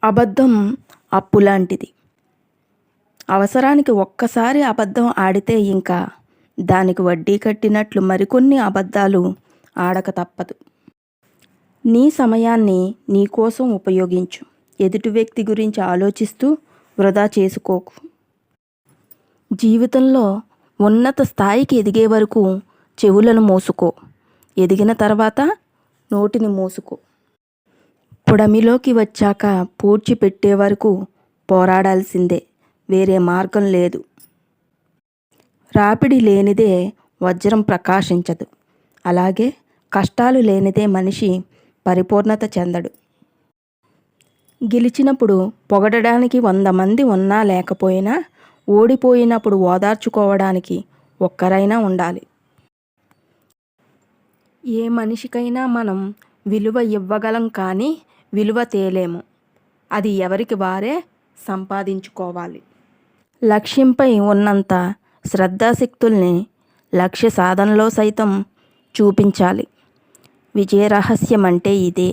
అబద్ధం అప్పులాంటిది. అవసరానికి ఒక్కసారి అబద్ధం ఆడితే ఇంకా దానికి వడ్డీ కట్టినట్లు మరికొన్ని అబద్ధాలు ఆడక తప్పదు. నీ సమయాన్ని నీ కోసం ఉపయోగించు. ఎదుటి వ్యక్తి గురించి ఆలోచిస్తూ వృధా చేసుకోకు. జీవితంలో ఉన్నత స్థాయికి ఎదిగే వరకు చెవులను మూసుకో. ఎదిగిన తర్వాత నోటిని మూసుకో. పుడమిలోకి వచ్చాక పూడ్చిపెట్టే వరకు పోరాడాల్సిందే, వేరే మార్గం లేదు. రాపిడి లేనిదే వజ్రం ప్రకాశించదు. అలాగే కష్టాలు లేనిదే మనిషి పరిపూర్ణత చెందడు. గెలిచినప్పుడు పొగడడానికి 100 మంది ఉన్నా లేకపోయినా, ఓడిపోయినప్పుడు ఓదార్చుకోవడానికి ఒక్కరైనా ఉండాలి. ఏ మనిషికైనా మనం విలువ ఇవ్వగలం, కానీ విలువ తేలేము. అది ఎవరికి వారే సంపాదించుకోవాలి. లక్ష్యంపై ఉన్నంత శ్రద్ధాశక్తుల్ని లక్ష్య సాధనలో సైతం చూపించాలి. విజయ రహస్యం అంటే ఇదే.